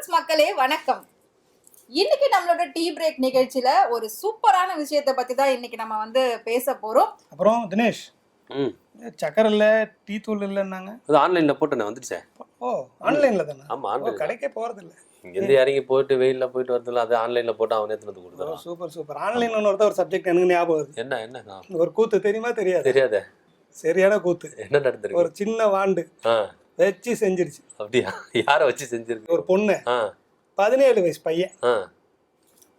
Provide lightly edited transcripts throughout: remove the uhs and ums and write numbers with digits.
Roots மக்களே வணக்கம். இன்னைக்கு நம்மளோட டீ பிரேக் நிகழ்ச்சியில ஒரு சூப்பரான விஷயத்தை பத்தி தான் இன்னைக்கு நம்ம வந்து பேச போறோம். அப்புறம் தினேஷ், சக்கரை இல்ல, டீ தூள் இல்லன்னாங்க. அது ஆன்லைன்ல போட்டு வந்துடுச்சே. ஓ, ஆன்லைன்ல தானே? ஆமா, ஆன்லைன். கடைக்கே போறது இல்ல. இங்க இறங்கி போயிட்டு வெயில்ல போயிட்டு வரதுல அது ஆன்லைன்ல போட்டு அவனே எடுத்து கொடுத்துறான். Super super. ஆன்லைன்ல ஒரு சப்ஜெக்ட் எனக்கு ஞாபகம் வருது. என்ன ஒரு கூத்து தெரியுமா? தெரியாதே. சரியான கூத்து. என்ன நடந்துருக்கு? ஒரு சின்ன வாண்டு வச்சு செஞ்சிருச்சு. அப்படியா? யார வச்சு செஞ்சிருக்கு? ஒரு பொண்ணு, 17 வயசு பையன்.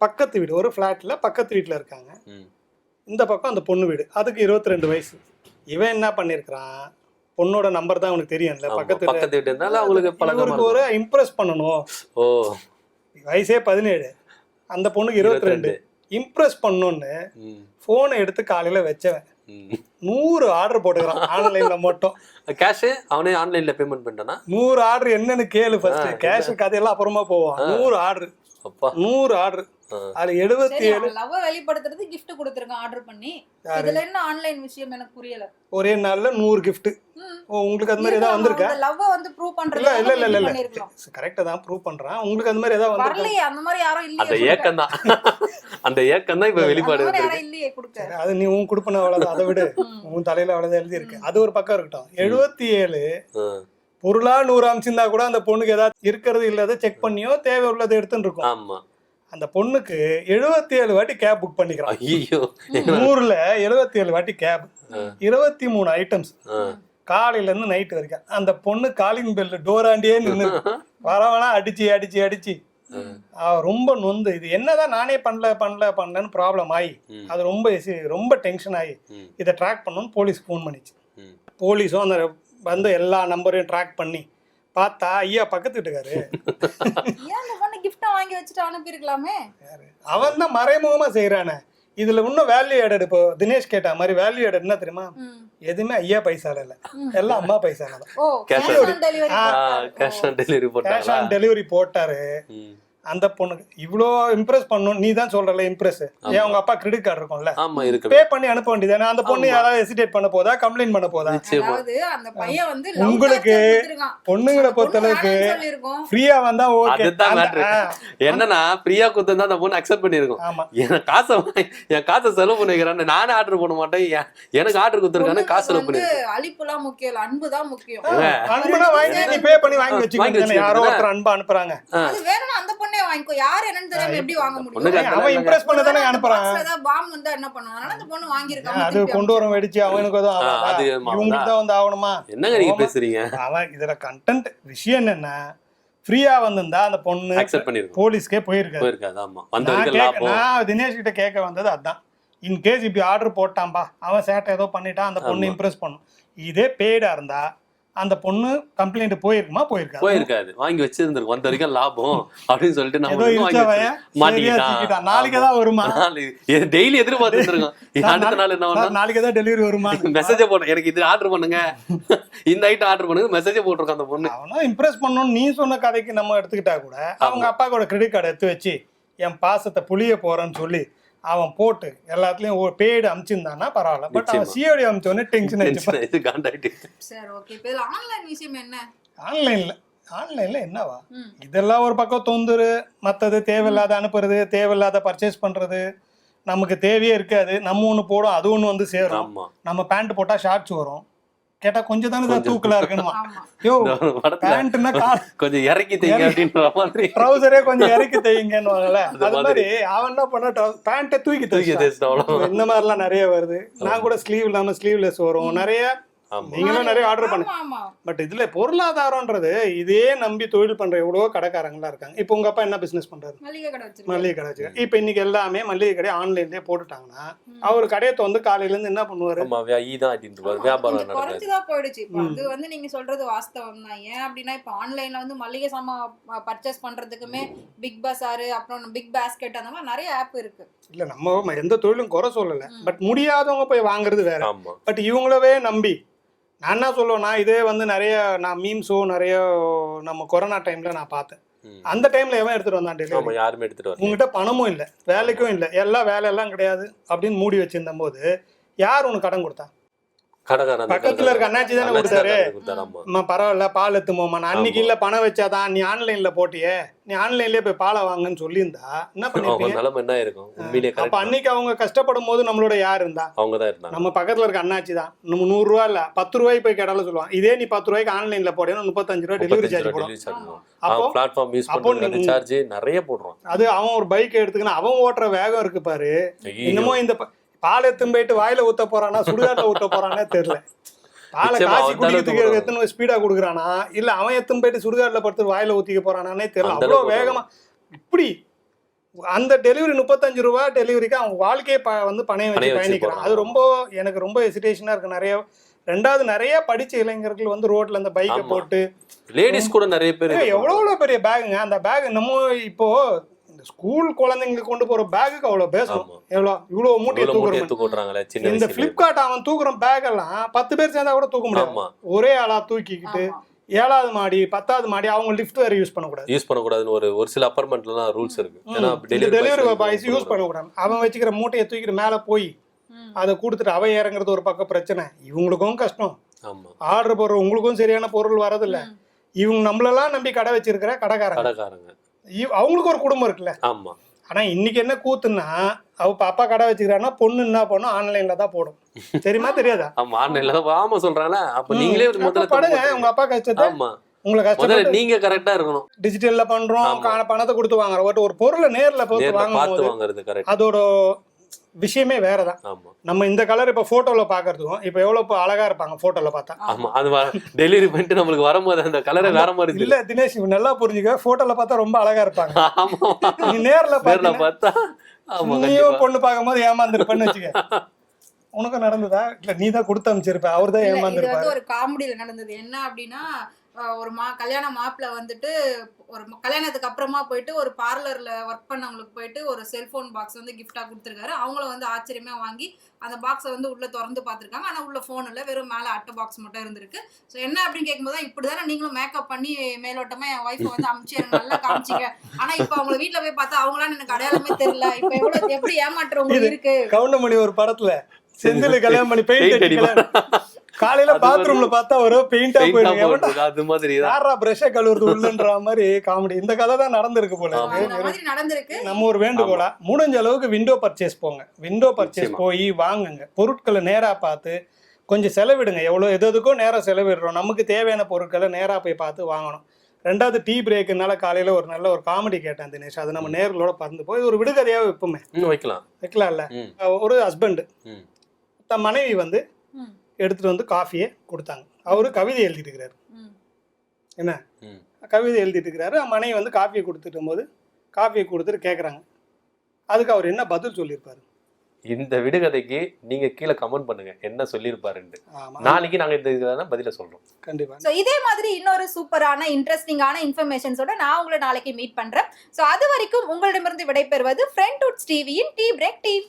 பக்கத்து வீடு, ஒரு ஃபிளாட்ல பக்கத்து வீட்டுல இருக்காங்க. இந்த பக்கம் அந்த பொண்ணு வீடு. அதுக்கு 22 வயசு. இவன் என்ன பண்ணிருக்கான், பொண்ணோட நம்பர் தான் அவனுக்கு தெரியும்ல, பக்கத்து வீட்டுனால அவங்களுக்கு பழக்கமா ஒரு இம்ப்ரெஸ் பண்ணணும். ஓ, வயசே 17, அந்த பொண்ணுக்கு 22. இம்ப்ரெஸ் பண்ணணும்னு போனை எடுத்து காலையில வச்சவன் 100 ஆர்டர் போட்டுக்கிறான் ஆன்லைன்ல மட்டும். கேஷ் அவனே ஆன்லைன்ல பேமெண்ட் பண்ணிட்டானா? 100 ஆர்டர் என்னன்னு கேளு ஃபர்ஸ்ட். கேஷ் கதையெல்லாம் அப்புறமா போவான். 100 ஆர்டர். அப்பா, 100 ஆர்டர். அது 77 லவ் வெளிப்படுத்துறது gift கொடுத்திருக்கான் ஆர்டர் பண்ணி. இதுல என்ன ஆன்லைன் விஷயம் எனக்கு புரியல. ஒரே நாள்ல 100 gift. ஓ, உங்களுக்கு அது மாதிரி ஏதாவது வந்திருக்கா? லவ் வந்து ப்ரூவ் பண்றது இல்ல கரெக்ட்டா தான் ப்ரூவ் பண்றான். உங்களுக்கு அது மாதிரி ஏதாவது வந்திருக்கா? வரலையே, அந்த மாதிரி யாரும் இல்லையே. அந்த ஏக்கம் தான் இப்ப வெளிப்பாடு இருக்கு. யாரும் இல்லையே கொடுக்க. அது நீ உன் குடுப்பன அவ்வளவுதான். அதை விட உன் தலையில அவ்வளவுதான் எழுதி இருக்கு. அது ஒரு பக்கம் இருக்கட்டும். 77 பொருளா 100 அமிச்சிருந்தா கூட அந்த பொண்ணுக்கு ஏதாவது இருக்கிறது இல்லாத செக் பண்ணியோ தேவை உள்ளதை எடுத்துன்னு இருக்கும். ஆமா, அந்த பொண்ணுக்கு 77 வாட்டி கேப் புக் பண்ணிக்கிறான். ஐயோ, 100ல 77 வாட்டி கேப், 23 ஐட்டம்ஸ், காலையில இருந்து நைட் வரைக்கும். அந்த பொண்ணு காலிங் பெல் டோராண்டியே நின்று வரவனா அடிச்சு அடிச்சு அடிச்சு ரொம்ப நொந்து, இது என்னதான் நானே பண்ணலன்னு ப்ராப்ளம் ஆகி அது ரொம்ப டென்ஷன் ஆகி இதை ட்ராக் பண்ணணும்னு போலீஸ்க்கு ஃபோன் பண்ணிச்சு. போலீஸும் அந்த வந்து எல்லா நம்பரையும் ட்ராக் பண்ணி பார்த்தா ஐயா பக்கத்து வீட்டுக்காரு. கிஃப்ட் வாங்கி வச்சுட்டு அனுப்பி இருக்கலாமே. அவன் தான் மறைமுகமா செய்யறானே. இதுல இன்னும் வேல்யூ ஆடட். இப்போ தினேஷ் கேட்ட மாதிரி வேல்யூ ஆடட் என்ன தெரியுமா? எதுவுமே ஐயா பைசால இல்ல, எல்லாம் அம்மா பைசால தான். கேஷ் ஆன் டெலிவரி போட்டாரு. அந்த பொண்ணுக்கு இவ்வளோ இம்ப்ரெஸ் பண்ணணும். நீ தான் சொல்றல இம்ப்ரெஸ். ஏன் உங்க அப்பா கிரெடிட் கார்டு இருக்கும்ல, பே பண்ணி அனுப்ப வேண்டியதானே. அந்த பொண்ணு யாராவது ஹெசிடேட் பண்ண போதா, கம்ப்ளைண்ட் பண்ண போதா? உங்களுக்கு பொண்ணுங்களை பொறுத்தளவுக்கு ஃப்ரீயா வந்தா ஓகே. என்னன்னா ஃப்ரீயா கொடுத்தா அந்த பொண்ணு அக்செப்ட் பண்ணிருக்கும். என் காசை செலவு பண்ணிக்கிறான்னு நானே ஆர்டர் பண்ண மாட்டேன், எனக்கு ஆர்டர் கொடுத்துருக்கானு காசு செலவு பண்ணி. அழிப்புலாம் முக்கியம், அன்பு தான் முக்கியம். அன்புனா வாங்கி நீ பே பண்ணி வாங்கி வச்சுக்கோங்க. யாரோ ஒருத்தர் அன்பா அனுப்புறாங்க. அது வேறனா அந்த பொண்ணே வாங்கிக்கோ. யார் என்னன்னு தெரியாம எப்படி வாங்க முடியும்? அவன் இம்ப்ரெஸ் பண்ண தானே அனுப்புறான். பாம் வந்தா என்ன பண்ணுவாங்க? அதனால அந்த பொண்ணு வாங்கிருக்காங்க. அது கொண்டு வர வெடிச்சு அவனுக்கு ஏதோ இவங்களுக்கு தான் வந்து ஆகணுமா? என்னங்க நீங்க பேசுறீங்க? அவன் இதுல கண்டென்ட் விஷயம் என்னன்னா, ஃப்ரீயா வந்திருந்தா அந்த பொண்ணு போலீஸ்க்கே போயிருக்காது. நான் தினேஷ் கிட்ட கேட்க வந்தது அதான். இன்கேஸ் இப்படி ஆர்டர் போட்டான்பா, அவன் சேட்டை ஏதோ பண்ணிட்டான், அந்த பொண்ணு இம்ப்ரெஸ் பண்ணும். இதே பெய்டா இருந்தா அந்த பொண்ணு கம்ப்ளைண்ட் போயிருக்காது, வாங்கி வச்சிருந்திருக்கும். வந்த வரைக்கும் லாபம் அப்படின்னு சொல்லிட்டு நாளைக்கு தான் வருமா, டெய்லி எதிர்பார்த்துட்டு இருக்கோம். அடுத்த நாள் என்ன நாளைக்கு தான் டெலிவரி வருமா, மெசேஜ் போடுறேன், எனக்கு இது ஆர்டர் பண்ணுங்க, இந்த ஐட்டம் ஆர்டர் பண்ணுங்க, மெசேஜ் போட்டிருக்கோம். அந்த பொண்ணு அவனா இம்ப்ரெஸ் பண்ணணும். நீ சொன்ன கதைக்கு நம்ம எடுத்துக்கிட்டா கூட அவங்க அப்பாவோட கிரெடிட் கார்டு எடுத்து வச்சு என் பாசத்தை புளிய போறேன்னு சொல்லி அவன் போட்டு எல்லாத்துலயும் பெய்டு அமிச்சிருந்தானா பரவாயில்ல. பட் அவன் சிஓடி அமிச்சோடனே டென்ஷன் ஆயிடுச்சு. சரி, ஓகே. இப்போ ஆன்லைன் விஷயம் என்ன? ஆன்லைன்ல என்னவா, இதெல்லாம் ஒரு பக்கம் தொந்தரு. மற்றது தேவையில்லாத அனுப்புறது, தேவையில்லாத பர்ச்சேஸ் பண்றது, நமக்கு தேவையே இருக்காது. நம்ம ஒண்ணு போடும், அது ஒண்ணு வந்து சேரும். நம்ம பேண்ட் போட்டா ஷார்ட்ஸ் வரும். கேட்டா கொஞ்சம் தானே தூக்கலா இருக்கணுமா? யோ, பேண்ட்னா கொஞ்சம் இறக்கி தைங்க அப்படின்ற மாதிரி, ட்ரவுசரே கொஞ்சம் இறக்கி தைங்கன்னு வாங்கல. அது மாதிரி அவன் என்ன பண்ண, பேண்ட்டை தூக்கி இந்த மாதிரி எல்லாம் நிறைய வருது. நான் கூட ஸ்லீவ் இல்லாம ஸ்லீவ்லெஸ் வரும் நிறைய. நீங்களும் நிறைய ஆர்டர் பண்ணுங்க. பட் இதுல பொருளாதாரம்ன்றது இதே நம்பி தொழில் பண்ற எவ்வளவோ கடைக்காரங்களா இருக்காங்க. இப்போ உங்க அப்பா என்ன பிசினஸ் பண்றாரு? மளிகை கடை வச்சு. இப்ப இன்னைக்கு எல்லாமே மளிகை கடை ஆன்லைன்லயே போட்டுட்டாங்கன்னா அவர் கடையை வந்து காலையில இருந்து என்ன பண்ணுவாரு? போயிடுச்சு. அது வந்து நீங்க சொல்றது வாஸ்தவம் தான். ஏன் அப்படின்னா இப்ப ஆன்லைன்ல வந்து மளிகை சாமான் பர்ச்சேஸ் பண்றதுக்குமே பிக் பஸார், அப்புறம் பிக் பாஸ்கெட், அந்த மாதிரி நிறைய ஆப் இருக்கு. இல்ல நம்ம எந்த தொழிலும் குறை சொல்லல. பட் முடியாதவங்க போய் வாங்குறது வேற. பட் இவங்களவே நம்பி நான் என்ன சொல்லுவேன்னா, இதே வந்து நிறைய நான் மீம்ஸோ நிறைய நம்ம கொரோனா டைம்ல நான் பார்த்தேன். அந்த டைம்ல எவன் எடுத்துட்டு வந்தான் டெலிவரி? யாருமே எடுத்துட்டு வரல. உங்ககிட்ட பணமும் இல்லை, வேலைக்கும் இல்லை, எல்லாம் வேலையெல்லாம் கிடையாது அப்படின்னு மூடி வச்சிருந்த போது யார் உனக்கு கடன் கொடுத்தா? கடைக்காரன் பக்கத்துல இருக்க அண்ணாச்சி தானே கொடுத்தாரு. ஆமா அம்மா பரவாயில்ல பால் எத்துமோமா, நான் அன்னைக்கு இல்ல பணம் வச்சாதான் நீ ஆன்லைன்ல போட்டியே, நீ ஆன்லைன்லயே போய் பாலை வாங்கன்னு சொல்லியிருந்தா என்ன அவங்க பண்ணிருப்பீங்க? நிலைமை என்ன இருக்கும் உண்மையிலேயே அப்ப correct. அன்னைக்கு அவங்க கஷ்டப்படும் போது நம்மளோட யார் இருந்தா? அவங்கதான் இருந்தாங்க. நம்ம பக்கத்துல இருக்க அண்ணாச்சி தான். நம்ம 100 ரூபா இல்ல 10 ரூபாய்க்கு போய் கேட்டாலும் சொல்லுவான், இதே நீ 10 ரூபாய்க்கு ஆன்லைன்ல போடேன்னா 35 ரூபாய் டெலிவரி சார்ஜ் போடும். அப்போ பிளாட்ஃபார்ம் யூஸ் அப்போ பண்றது சார்ஜ் நிறைய போடுறோம். அது அவன் ஒரு பைக் எடுத்துக்கினா அவன் ஓட்டுற வேகம் இருக்கு பாரு. இன்னமும் இந்த பால் எத்தும் போயிட்டு வாயில ஊத்த போறானா சுடுகாட்டில் ஊத்த போறானே தெரியல. பாலை காசி குடிக்கிறதுக்கு எத்தனை ஸ்பீடா கொடுக்குறானா இல்ல அவன் எத்தும் போயிட்டு சுடுகாட்டில் படுத்து வாயில ஊத்திக்க போறானே தெரியல. அவ்வளவு வேகமா இப்படி அந்த டெலிவரி 35 ரூபா டெலிவரிக்கு அவன் வாழ்க்கையை வந்து பணையம் வச்சு பயணிக்கிறான். அது ரொம்ப எனக்கு ரொம்ப ஹெசிடேஷனா இருக்கு. நிறைய ரெண்டாவது நிறைய படிச்ச இளைஞர்கள் வந்து ரோட்ல அந்த பைக்கை போட்டு லேடிஸ் கூட நிறைய பேர் எவ்வளவு பெரிய பேகுங்க அந்த பேக். நம்ம இப்போ ஸ்கூல் குழந்தைங்களுக்கு கொண்டு போற பேகுக்கு அவ்வளவு பேசணும். இவ்வளவு மூட்டையை தூக்குறாங்களே. இந்த பிளிப்கார்ட் அவன் தூக்குற பேக் எல்லாம் 10 பேர் சேர்ந்தா கூட தூக்க முடியாது. ஒரே ஆளா தூக்கிக்கிட்டு 7வது மாடி 10வது மாடி அவங்க லிஃப்ட் வேற யூஸ் பண்ணக்கூடாதுன்னு ஒரு சில அபார்ட்மெண்ட்லாம் ரூல்ஸ் இருக்கு. டெலிவரி பாய்ஸ் யூஸ் பண்ணக்கூடாது. அவன் வச்சுக்கிற மூட்டையை தூக்கிட்டு மேல போய் அதை கொடுத்துட்டு அவ இறங்குறது ஒரு பக்கம் பிரச்சனை. இவங்களுக்கும் கஷ்டம், ஆர்டர் போடுற உங்களுக்கும் சரியான பொருள் வரதில்ல. இவங்க நம்மளெல்லாம் நம்பி கடை வச்சிருக்கிற கடைக்காரங்க அவங்களுக்கு ஒரு குடும்பம் இருக்குல்ல. ஆமா. ஆனா இன்னைக்கு என்ன கூத்துன்னா அவ அப்பா கடை வச்சுக்கிறான்னா பொண்ணு என்ன பண்ணும் ஆன்லைன்ல தான் போடும். தெரியுமா தெரியாதா? ஆமா ஆன்லைன்ல தான் ஆமா சொல்றாங்களா. அப்ப நீங்களே முதல்ல படுங்க உங்க அப்பா கஷ்டத்தை. ஆமா உங்களுக்கு கஷ்டம் நீங்க கரெக்டா இருக்கணும். டிஜிட்டல்ல பண்றோம் பணத்தை கொடுத்து வாங்குறோம். ஒரு பொருளை நேர்ல பார்த்து வாங்குறது அதோட விஷயமே வேறதான். நம்ம இந்த கலர் இப்ப போட்டோல பாக்குறதுக்கும் இப்ப எவ்வளவு அழகா இருப்பாங்க போட்டோல பார்த்தா. ஆமா அது டெலிவரி பண்ணிட்டு நம்மளுக்கு வரும்போது அந்த கலரே வேற மாதிரி இல்ல தினேஷ் நல்லா புரிஞ்சுக்க, போட்டோல பார்த்தா ரொம்ப அழகா இருப்பாங்க. நீ நேர்ல பார்த்தா நீயும் பொண்ணு பார்க்கும்போது ஏமாந்துருப்பேன்னு வச்சுக்க. உனக்கு நடந்ததா? இல்ல நீ தான் கொடுத்து அமைச்சிருப்ப, அவர் தான் ஏமாந்துருப்பாரு. ஒரு காமெடியில நடந்தது என்ன அப்படின்னா, ஒரு கல்யாண மாப்பிள்ள வந்துட்டு ஒரு கல்யாணத்துக்கு அப்புறமா போயிட்டு ஒரு பார்லர்ல ஒர்க் பண்ணவங்களுக்கு போயிட்டு ஒரு செல்போன் பாக்ஸ் வந்து கிஃப்டா கொடுத்துருக்காரு. அவங்கள வந்து ஆச்சரியமா வாங்கி அந்த பாக்ஸை வந்து உள்ள திறந்து பார்த்துருக்காங்க. ஆனா உள்ள போன் இல்ல, வெறும் மேல அட்டை பாக்ஸ் மட்டும் இருந்திருக்கு. ஸோ என்ன அப்படின்னு கேட்கும்போது இப்படிதானே நீங்களும் மேக்கப் பண்ணி மேலோட்டமா என் ஒய்ஃபை வந்து அமிச்சு எனக்கு நல்லா காமிச்சிங்க, ஆனா இப்ப அவங்க வீட்டுல போய் பார்த்தா அவங்களாம் எனக்கு அடையாளமே தெரியல, இப்ப எவ்வளவு எப்படி ஏமாற்றுறவங்க இருக்கு. கவுண்டமணி ஒரு படத்துல செந்தில் கல்யாணம் பண்ணி பெயிண்ட் காலையில பாத்ரூம்ல பார்த்தா ஒரு பெயிண்டா போயிடுங்க. அது மாதிரி யாரா பிரஷ கழுவுறது உள்ளன்ற மாதிரி காமெடி. இந்த கதை தான் நடந்திருக்கு போல. நம்ம ஒரு வேண்டுகோளா முடிஞ்ச அளவுக்கு விண்டோ பர்ச்சேஸ் போங்க. விண்டோ பர்ச்சேஸ் போய் வாங்குங்க. பொருட்களை நேரா பார்த்து கொஞ்சம் செலவிடுங்க. எதுக்கும் நேரம் செலவிடுறோம். நமக்கு தேவையான பொருட்களை நேரா போய் பார்த்து வாங்கணும். ரெண்டாவது டீ பிரேக்குனால காலையில ஒரு நல்ல ஒரு காமெடி கேட்டேன் தினேஷ். அது நம்ம நேர்களோட பறந்து போய் ஒரு விடுகதையாவே வைப்போமே. வைக்கலாம்ல. ஒரு ஹஸ்பண்ட் தன் மனைவி வந்து எடுத்துட்டு வந்து காஃபியை கொடுத்தாங்க. அவரு கவிதை எழுதிட்டு இருக்கிறாரு. என்ன கவிதை எழுதிட்டு இருக்கிறாரு. மனைவி வந்து காஃபியை கொடுத்துட்டு போது காஃபியை கொடுத்துட்டு கேட்குறாங்க, அதுக்கு அவர் என்ன பதில் சொல்லியிருப்பாரு? இந்த விடுகதைக்கு நீங்க கீழே கமெண்ட் பண்ணுங்க என்ன சொல்லியிருப்பாருன்னு. நாளைக்கு நாங்க இந்த பதில சொல்றோம் கண்டிப்பா. சோ இதே மாதிரி இன்னொரு சூப்பரான இன்ட்ரெஸ்டிங்கான இன்ஃபர்மேஷன்ஸோட நான் உங்களை நாளைக்கு மீட் பண்றேன். சோ அது வரைக்கும் உங்களிடமிருந்து விடைபெறுவது ஃப்ரெண்ட்வுட்ஸ் டிவியின் டீ பிரேக் டீம்.